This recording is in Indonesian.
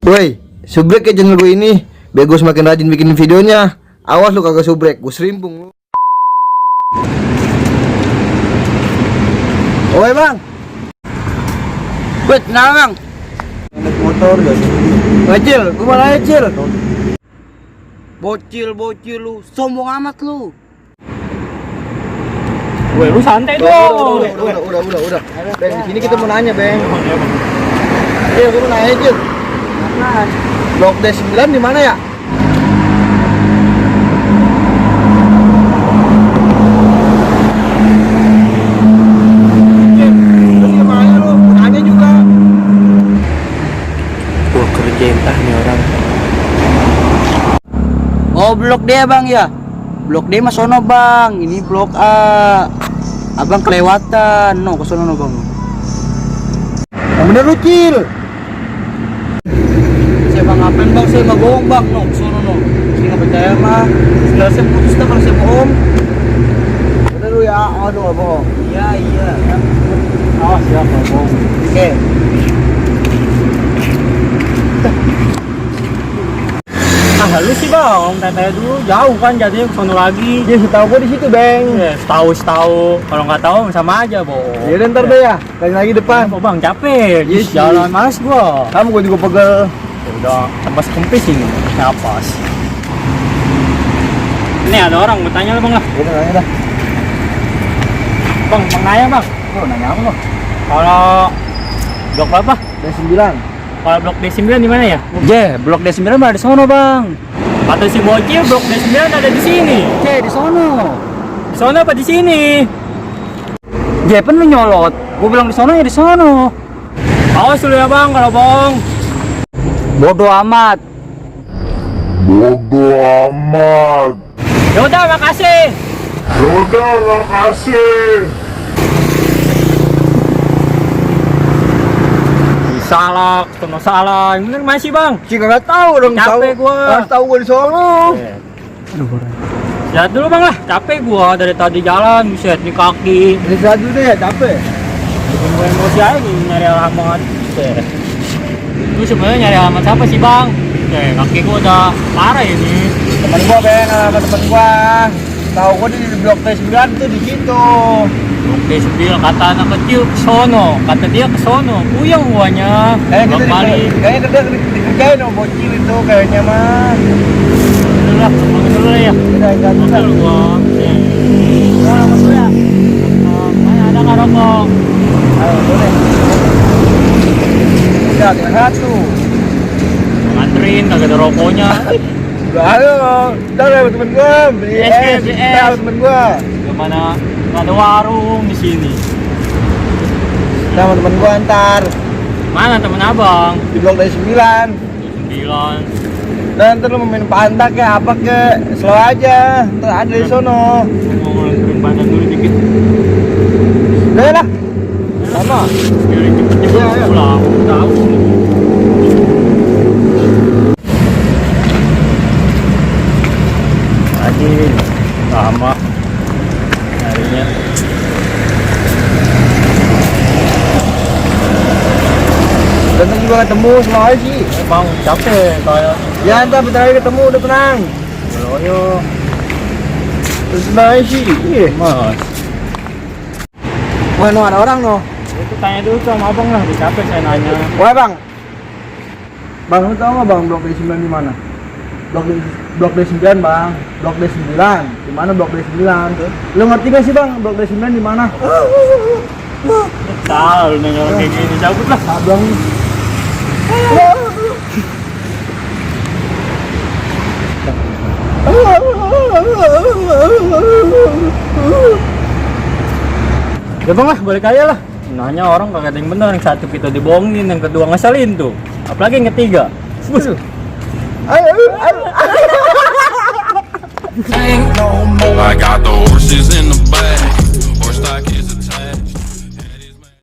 Woi, subrek ya channel gue ini. Bego semakin rajin bikin videonya. Awas lu kagak subrek, gue serimpung lu. Woi bang. Wait, kenapa bang? Naik motor gak sih? Bocil, gue malah Cil. Bocil lu, sombong amat lu. Woi, lu santai dong. Udah. Bang, di sini kita mau nanya, Bang. Iya, gue mau nanya, Cil. Apaan? Blok D9 di mana ya? Terus gimana lu? Mau nanya juga. Gua kerja entah nih orang. Oh, blok D bang ya? Blok D mah sono bang, ini blok A. Abang kelewatan, no kesono no bang. Yang bener lu, Cil. Saya bang ngapain bang? Saya mah bohong bang, no kesono no. Saya nggak percaya mah. Setelah saya putus dah kalau saya bohong. Bener lu ya? Aduh, gak bohong. Iya. Awas ya kalau bohong. Oke. Ah, lu sih bang, tanya dulu jauh kan jadinya ke sono lagi. Dia setahu gua di situ, Bang. Tahu. Kalau nggak tahu sama aja bohong. Ya udah ntar deh ya. Tanya lagi depan. Apa bang, capek. Yes, Jalan males gua. Kamu gua juga pegel. Ya udah, tembas kempis ini. Napas. Ini ada orang mau tanya lu bang lah. Udah nanya dah. Bang, nanya bang. Oh, nanya apa lo? Kalau blok apa? D9. Kalau blok D9 di mana ya? Blok D9 mah di sono, Bang. Kata si Bocil blok D9 ada di sini. Di sono. Di sono apa di sini? Jepen lu nyolot. Gue bilang di sono ya di sono. Awas dulu ya, Bang, kalau bohong. Bodoh amat. Ya udah, makasih. Salah, ketemu salah. Ini masih bang. Cik nggak tahu dong. Capek gua. Harus tahu gua di sono. Lihat dulu bang lah, capek gua dari tadi jalan, buset di kaki. Ini saat dulu deh, capek. Bikin gua emosi aja nih, nyari alamat. Lu sebenarnya nyari alamat siapa sih bang? Kaki gua udah parah ini. Temen gua, Bang, sama temen gua. Tahu gua di blok T9 tuh di situ. Blok D9 kata anak kecil ke sono, kata dia ke sono. Puyeng guanya. Bang balik. Kayaknya dia dikerjain sama bocil itu kayaknya mah. Dulu lah, bangun dulu lah ya. Udah enggak Bentar lu gua. Mana mas ya? Mana ada nggak rokok? Ayo, boleh. Udah, tinggal satu. Nganterin, kagak ada rokoknya. Ayo, ntar ya temen gua beli es. Beli es. Ntar temen gua. Gimana? Nggak ada warung di sini. Sama temen gua ntar Mana temen abang? di blok D9. 9. Dan ntar lu mau main pantak ya apa ke slow aja. Ntar ada di sono. Mau nganterin pandan dulu dikit. Udah lah. Sama. Biar cepet-cepet Iya, iya. pulang. Tahu. Lagi lama harinya. Dan ntar juga ketemu semua aja sih. Bang capek kayak. Ya ntar bentar lagi ketemu udah tenang. Ayo. Terus semua aja sih. Iya. Mas. Wah, no, ada orang no. Itu tanya dulu sama abang lah, udah capek saya nanya. Wah bang. Bang, lu tahu nggak bang blok D9 di mana? Blok D9 bang. Blok D9. Di mana blok D9? Lu ngerti gak sih bang blok D9 di mana? Tahu nanya orang kayak gini, cabut lah. Abang. Ya bang lah, balik aja lah. Nanya orang kagak ada yang benar, yang satu kita dibohongin, yang kedua ngeselin tuh. Apalagi yang ketiga. I got the horses in the back. Horse stock is